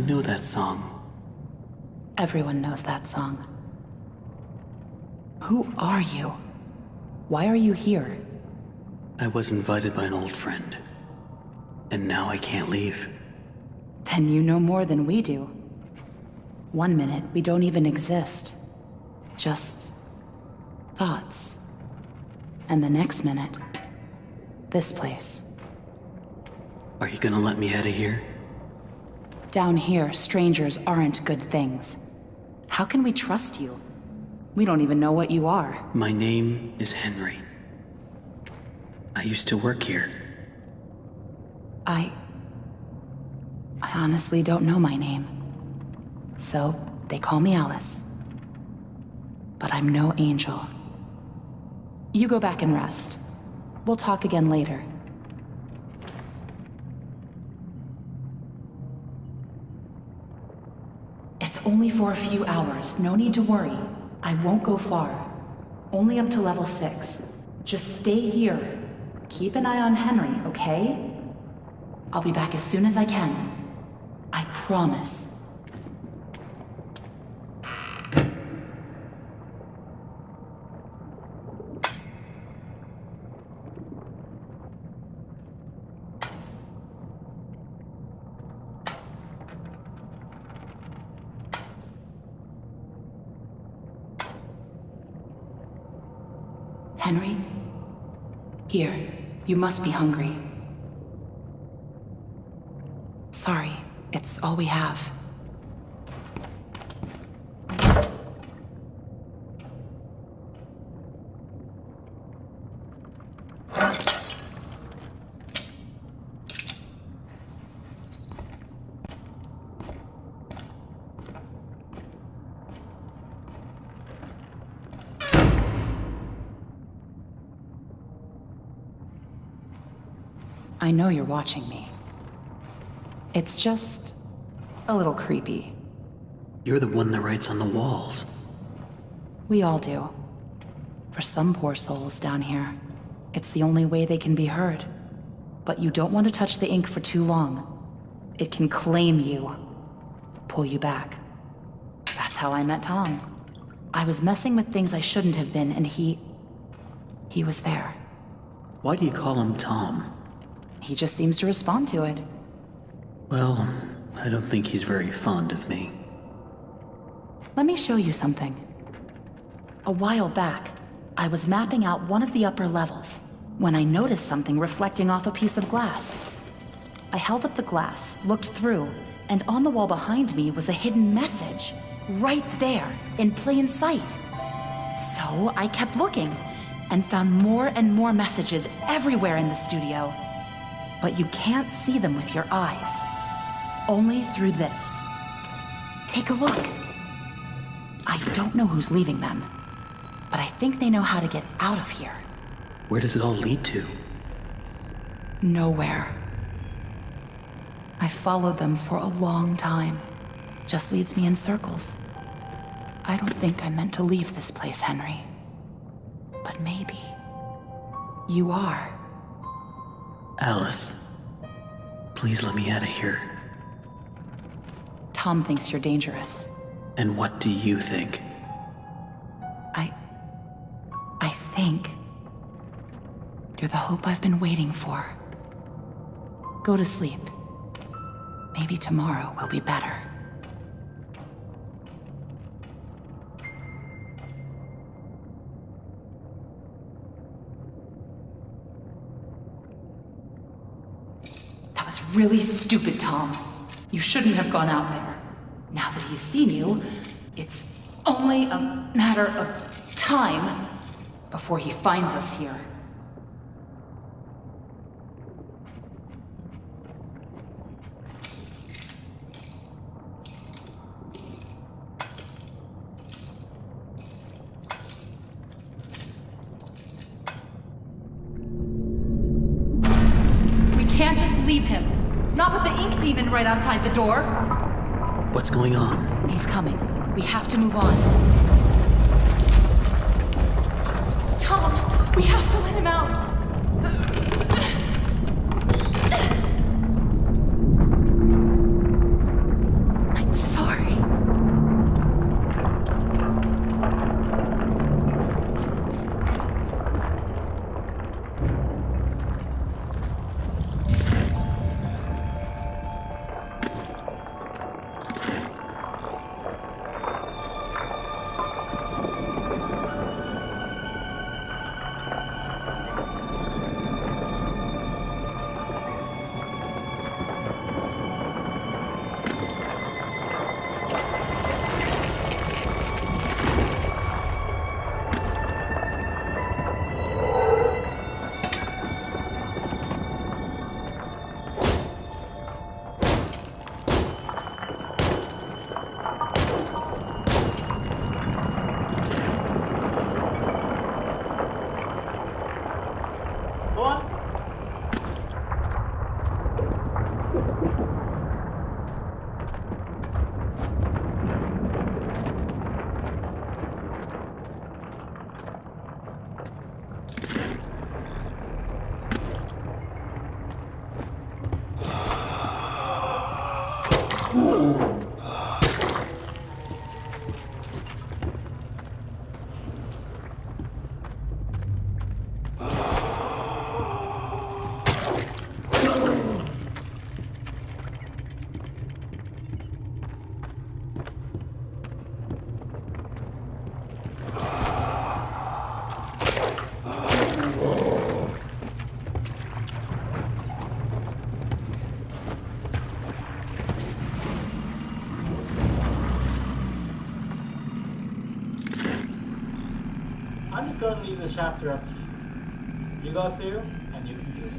know that song. Everyone knows that song. Who are you? Why are you here? I was invited by an old friend. And now I can't leave. Then you know more than we do. One minute, we don't even exist. Just thoughts. And the next minute, this place. Are you gonna let me out of here? Down here, strangers aren't good things. How can we trust you? We don't even know what you are. My name is Henry. I used to work here. I honestly don't know my name. So, they call me Alice. But I'm no angel. You go back and rest. We'll talk again later. It's only for a few hours. No need to worry. I won't go far. Only up to level 6. Just stay here. Keep an eye on Henry, okay? I'll be back as soon as I can. I promise. Henry? Here, you must be hungry. Sorry, it's all we have. I know you're watching me. It's just a little creepy. You're the one that writes on the walls. We all do. For some poor souls down here, it's the only way they can be heard. But you don't want to touch the ink for too long. It can claim you, pull you back. That's how I met Tom. I was messing with things I shouldn't have been, and he was there. Why do you call him Tom? He just seems to respond to it. Well, I don't think he's very fond of me. Let me show you something. A while back, I was mapping out one of the upper levels when I noticed something reflecting off a piece of glass. I held up the glass, looked through, and on the wall behind me was a hidden message. Right there, in plain sight. So I kept looking, and found more and more messages everywhere in the studio. But you can't see them with your eyes. Only through this. Take a look. I don't know who's leaving them, but I think they know how to get out of here. Where does it all lead to? Nowhere. I followed them for a long time. Just leads me in circles. I don't think I'm meant to leave this place, Henry. But maybe you are. Alice, please let me out of here. Tom thinks you're dangerous. And what do you think? I think you're the hope I've been waiting for. Go to sleep. Maybe tomorrow will be better. That was really stupid, Tom. You shouldn't have gone out there. Now that he's seen you, it's only a matter of time before he finds us here. We can't just leave him. Not with the ink demon right outside the door. What's going on? He's coming. We have to move on. Tom, we have to let him out. just going to leave this chapter up to you. You go through, and you can do it.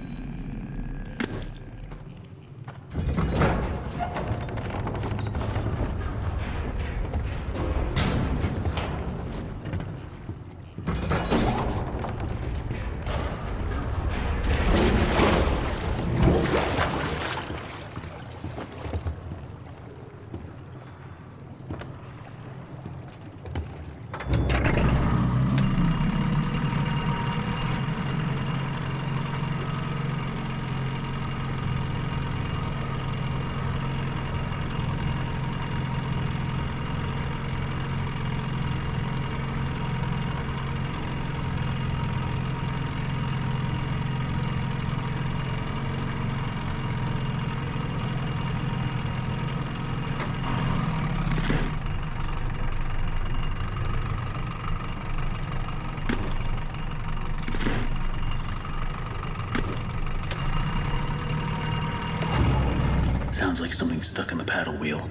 Sounds like something's stuck in the paddle wheel.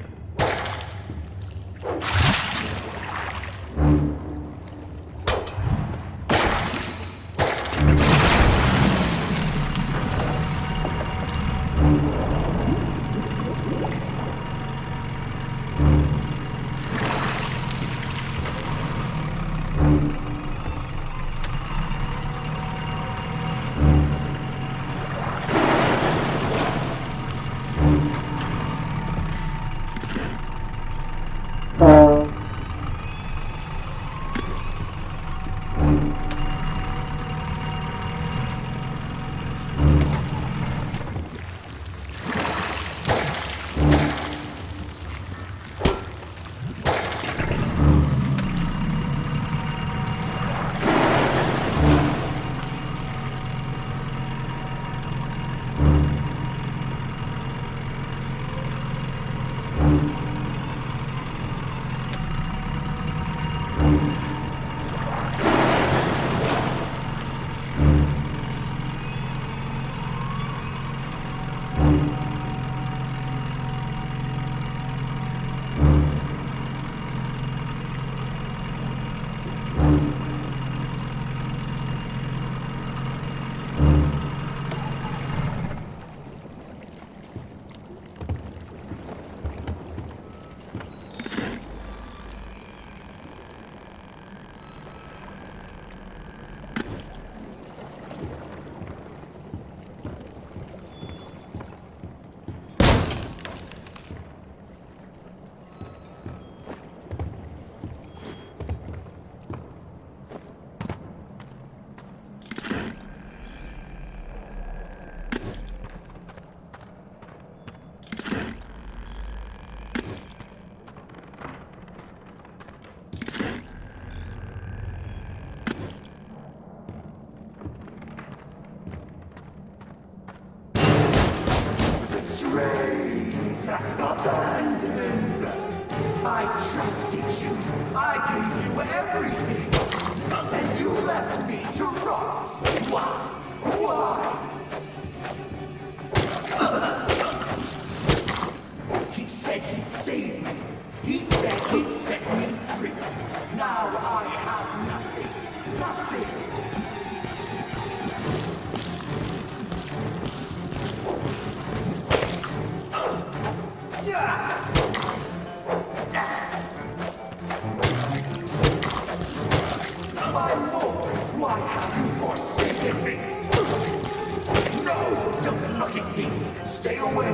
Abandoned. I trusted you. I gave you everything. And you left me to rot. Why? Why? He said he'd save me. He said he'd set me free. Now I have nothing. Nothing. My lord, why have you forsaken me? No, don't look at me. Stay away.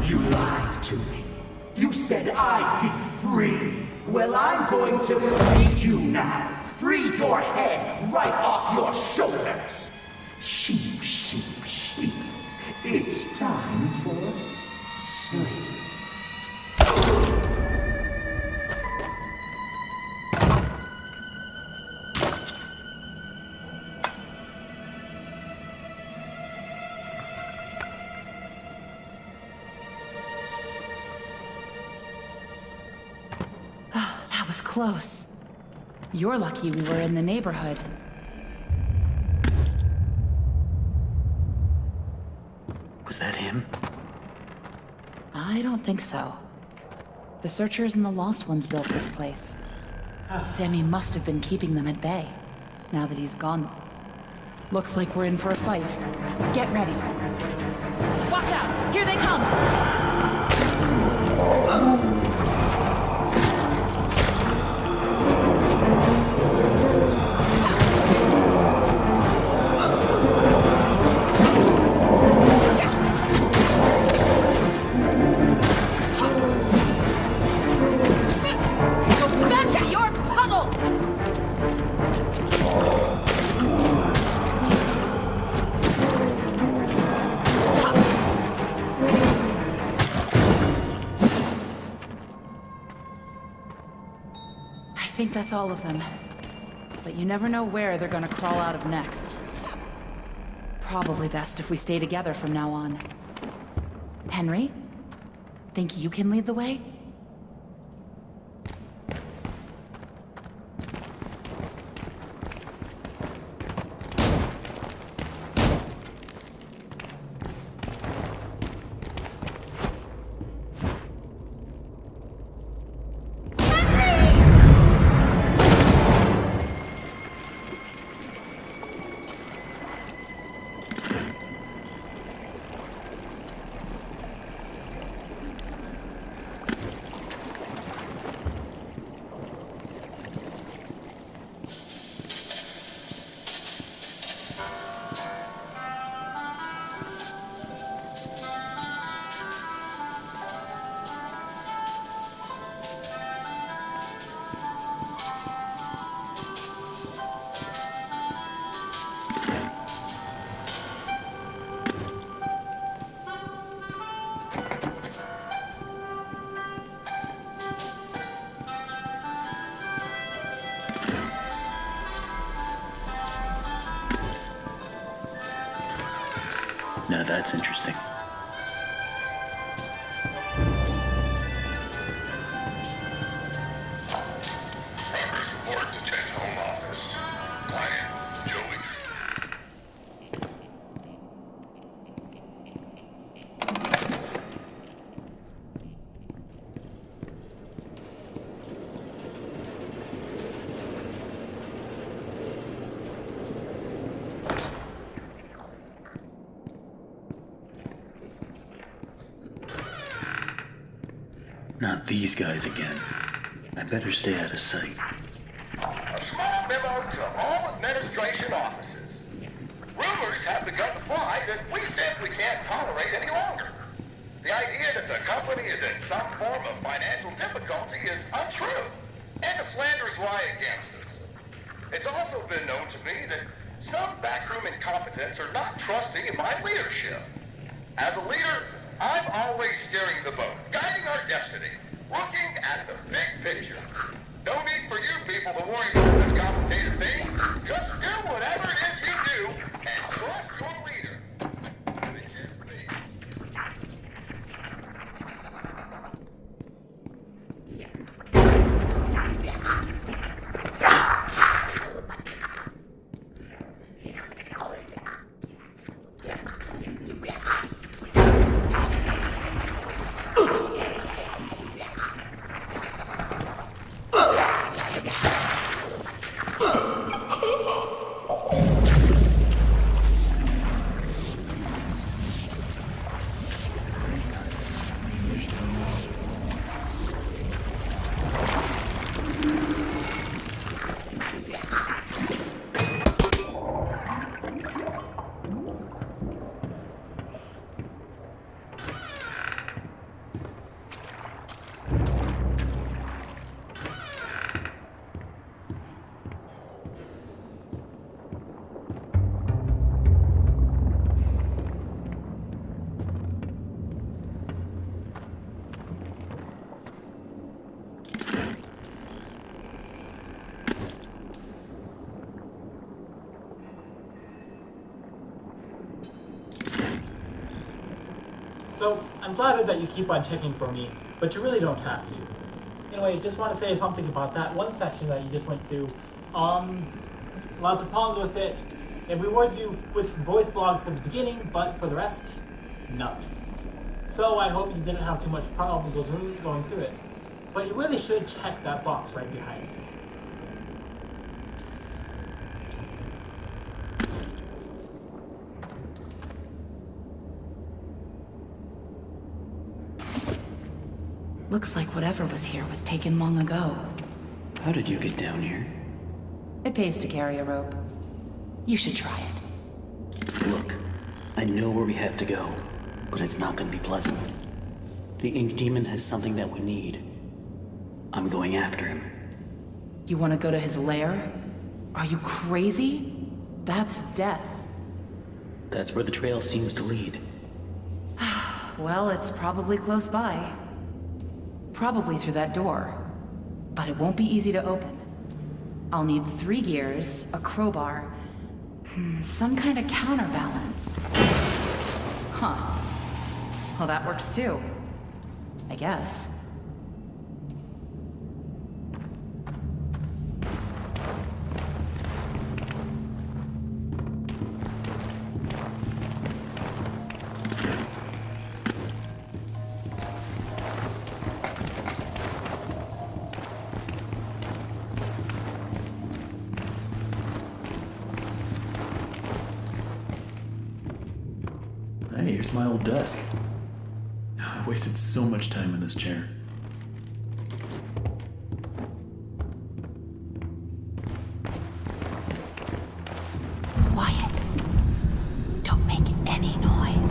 You lied to me. You said I'd be free. Well, I'm going to free you now. Free your head right off your shoulders. Sheep, sheep, sheep. It's time for sleep. That was close. You're lucky we were in the neighborhood. Was that him? I don't think so. The Searchers and the Lost Ones built this place. Sammy must have been keeping them at bay, now that he's gone. Looks like we're in for a fight. Get ready. Watch out! Here they come! Go back to your puddles! I think that's all of them. But you never know where they're gonna crawl out of next. Probably best if we stay together from now on. Henry? Think you can lead the way? Now that's interesting. Progress report to check home office. Client, Joey. Not these guys again. I better stay out of sight. A small memo to all administration offices. Rumors have begun to fly that we simply can't tolerate any longer. The idea that the company is in some form of financial difficulty is untrue, and the slanders lie against us. It's also been known to me that some backroom incompetents are not trusting in my leadership. As a leader, I'm always steering the boat, guiding our destiny, looking at the big picture. No need for you people to worry about such complicated things. Just do whatever it is you do and trust your leader. Which is me. So, I'm flattered that you keep on checking for me, but you really don't have to. Anyway, just want to say something about that one section that you just went through. Lots of problems with it. It rewards you with voice logs for the beginning, but for the rest, nothing. So I hope you didn't have too much problems going through it. But you really should check that box right behind you. Looks like whatever was here was taken long ago. How did you get down here? It pays to carry a rope. You should try it. Look, I know where we have to go, but it's not gonna be pleasant. The Ink Demon has something that we need. I'm going after him. You want to go to his lair? Are you crazy? That's death. That's where the trail seems to lead. Well, it's probably close by. Probably through that door. But it won't be easy to open. I'll need 3 gears, a crowbar, some kind of counterbalance. Huh. Well, that works too. I guess. Hey, here's my old desk. I wasted so much time in this chair. Quiet. Don't make any noise.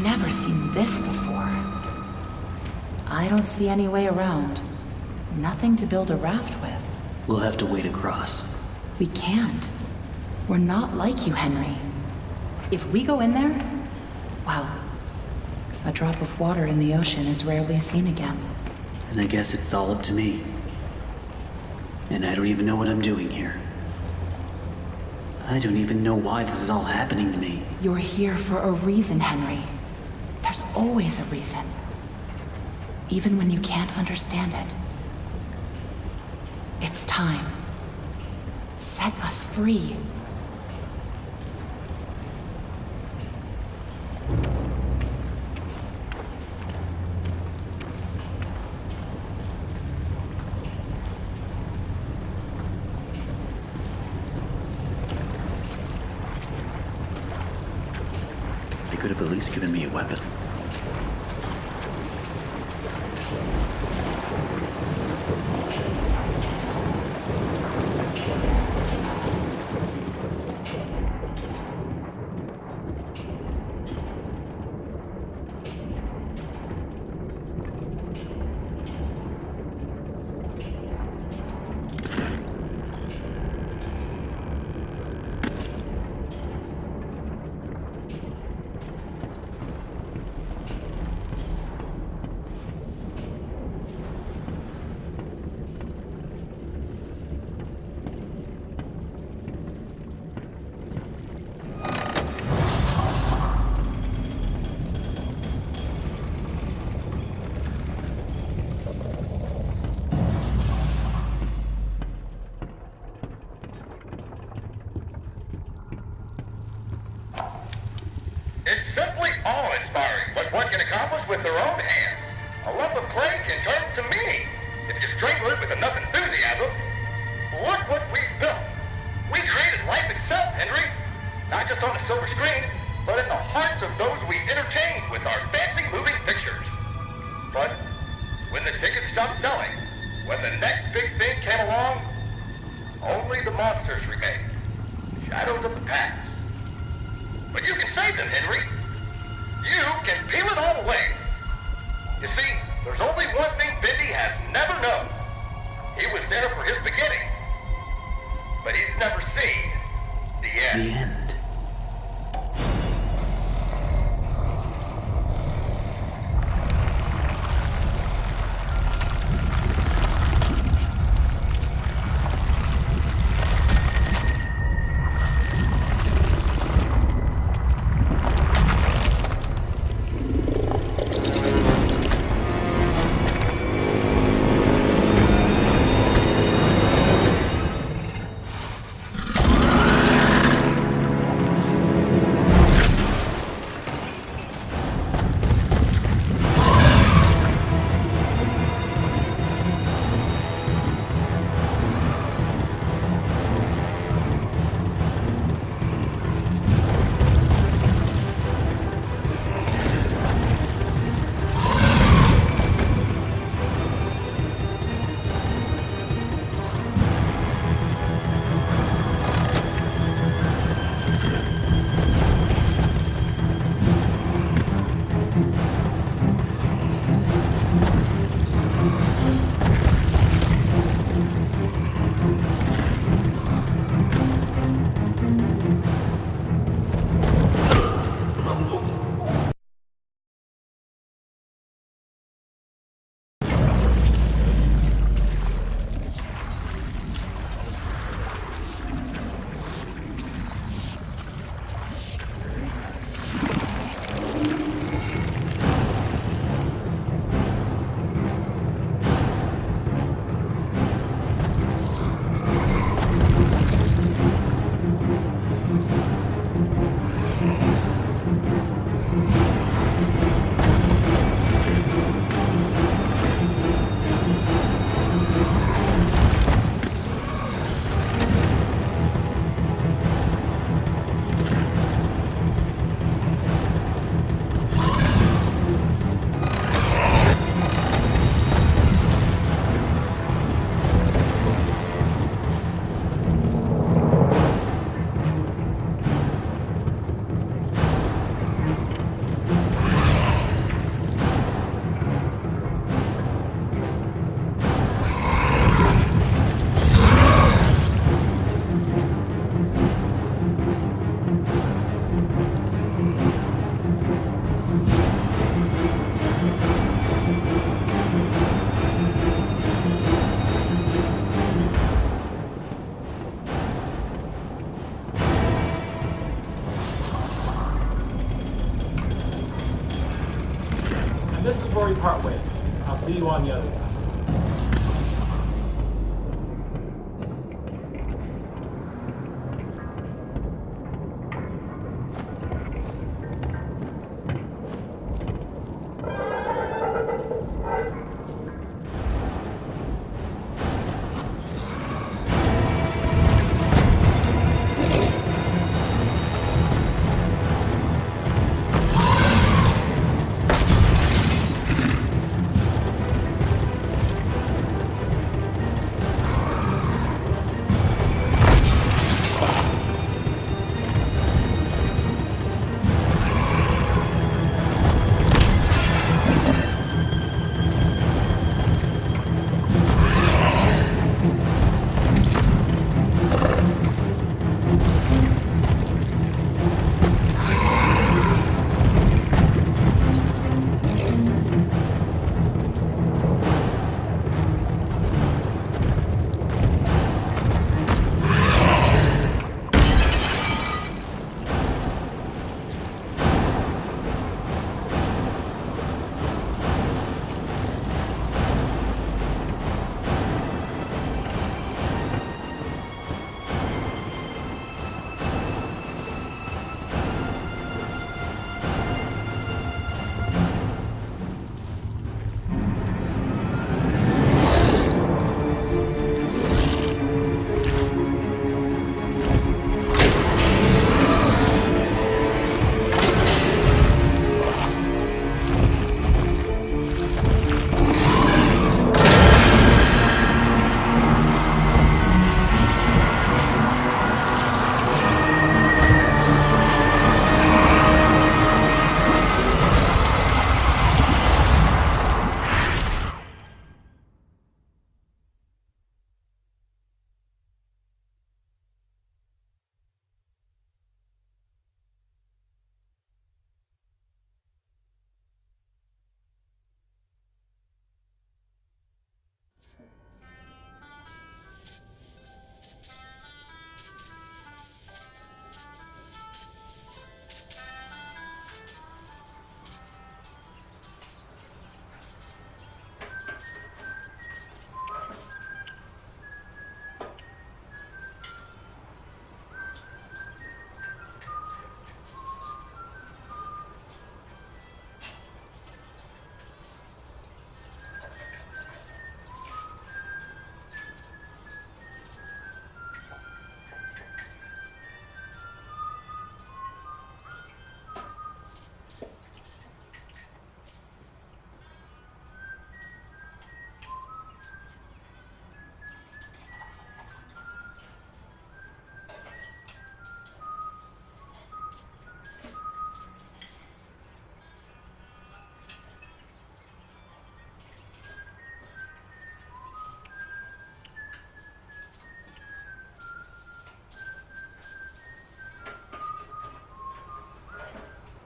Never seen this before. I don't see any way around. Nothing to build a raft with. We'll have to wade across. We can't. We're not like you, Henry. If we go in there, well, a drop of water in the ocean is rarely seen again. And I guess it's all up to me. And I don't even know what I'm doing here. I don't even know why this is all happening to me. You're here for a reason, Henry. There's always a reason. Even when you can't understand it. It's time. Set us free. They could have at least given me a weapon. It's simply awe-inspiring what one can accomplish with their own hands. A lump of clay can turn to meaning if you strangle it with enough enthusiasm. Look what we've built. We created life itself, Henry. Not just on a silver screen, but in the hearts of those we entertained with our fancy moving pictures. But when the tickets stopped selling, when the next big thing came along, only the monsters remained. Shadows of the past. But you can save them, Henry. You can peel it all away. You see, there's only one thing Bendy has never known. He was there for his beginning, but he's never seen the end. The end. This is where we part ways. I'll see you on the other side.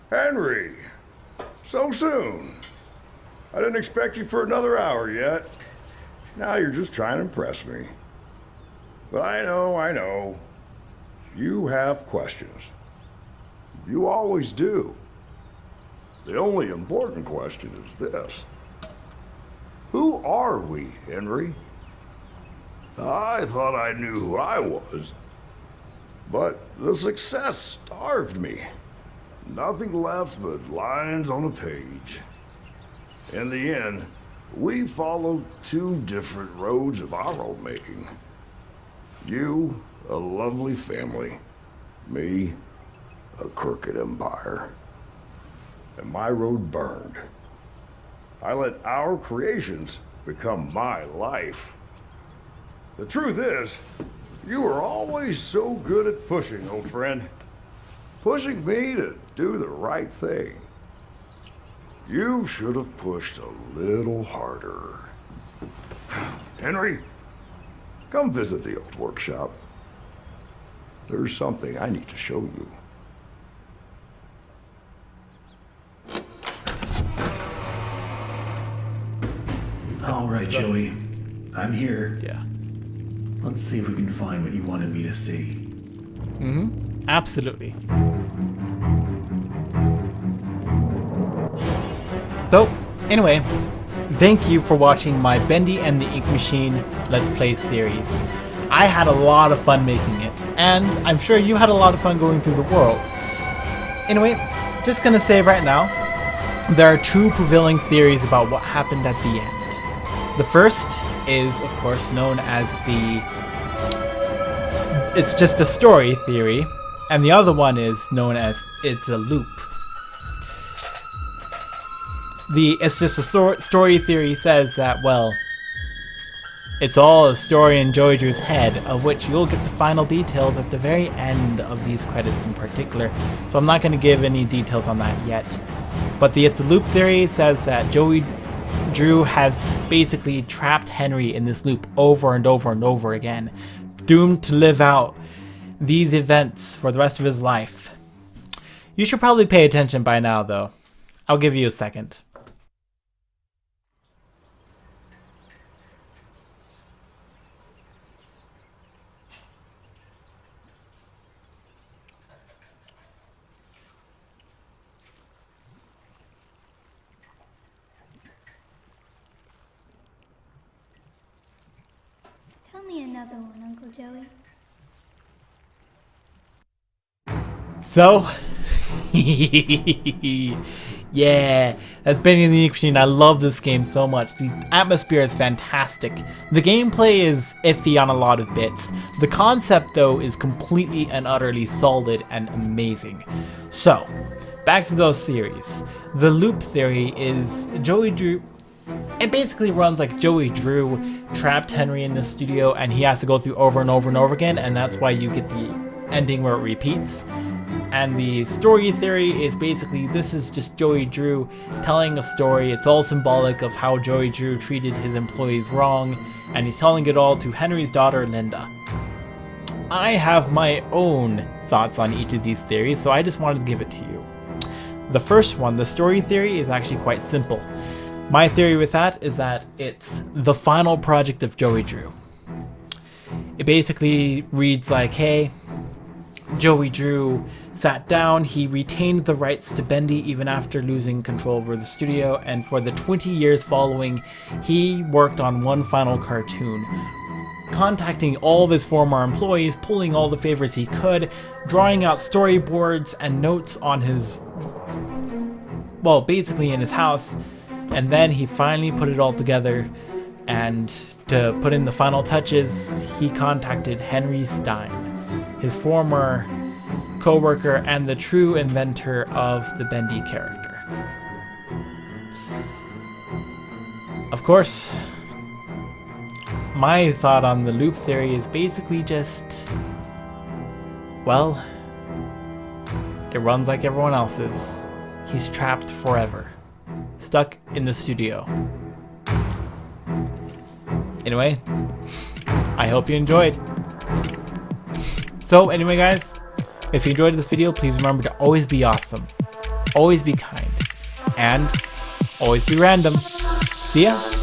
Henry, so soon. I didn't expect you for another hour yet. Now you're just trying to impress me. But I know. You have questions. You always do. The only important question is this. Who are we, Henry? I thought I knew who I was. But the success starved me. Nothing left but lines on a page. In the end, we followed two different roads of our own making. You, a lovely family. Me, a crooked empire. And my road burned. I let our creations become my life. The truth is, you were always so good at pushing, old friend. Pushing me to do the right thing. You should have pushed a little harder. Henry, come visit the old workshop. There's something I need to show you. All right, Joey. I'm here. Yeah. Let's see if we can find what you wanted me to see. Absolutely. So, anyway, thank you for watching my Bendy and the Ink Machine Let's Play series. I had a lot of fun making it, and I'm sure you had a lot of fun going through the world. Anyway, just gonna say right now, there are two prevailing theories about what happened at the end. The first is, of course, known as it's just a story theory, and the other one is known as it's a loop. It's just a story theory says that, well, it's all a story in Joey Drew's head, of which you'll get the final details at the very end of these credits in particular, so I'm not going to give any details on that yet. But the it's a loop theory says that Joey Drew has basically trapped Henry in this loop over and over and over again, doomed to live out these events for the rest of his life. You should probably pay attention by now, though. I'll give you a second. Tell me another one, Uncle Joey. So, yeah, that's Bendy and the Ink Machine. I love this game so much. The atmosphere is fantastic. The gameplay is iffy on a lot of bits. The concept, though, is completely and utterly solid and amazing. So, back to those theories. The loop theory is Joey Drew. It basically runs like Joey Drew trapped Henry in the studio and he has to go through over and over and over again, and that's why you get the ending where it repeats. And the story theory is basically this is just Joey Drew telling a story. It's all symbolic of how Joey Drew treated his employees wrong, and he's telling it all to Henry's daughter, Linda. I have my own thoughts on each of these theories, so I just wanted to give it to you. The first one, the story theory, is actually quite simple. My theory with that is that it's the final project of Joey Drew. It basically reads like, hey, Joey Drew sat down, he retained the rights to Bendy even after losing control over the studio, and for the 20 years following, he worked on one final cartoon, contacting all of his former employees, pulling all the favors he could, drawing out storyboards and notes on his, well, basically in his house, and then he finally put it all together, and to put in the final touches, he contacted Henry Stein, his former co-worker and the true inventor of the Bendy character. Of course, my thought on the loop theory is basically just, well, it runs like everyone else's. He's trapped forever, stuck in the studio. Anyway, I hope you enjoyed. So anyway guys, if you enjoyed this video, please remember to always be awesome. always be kind, and always be random. See ya!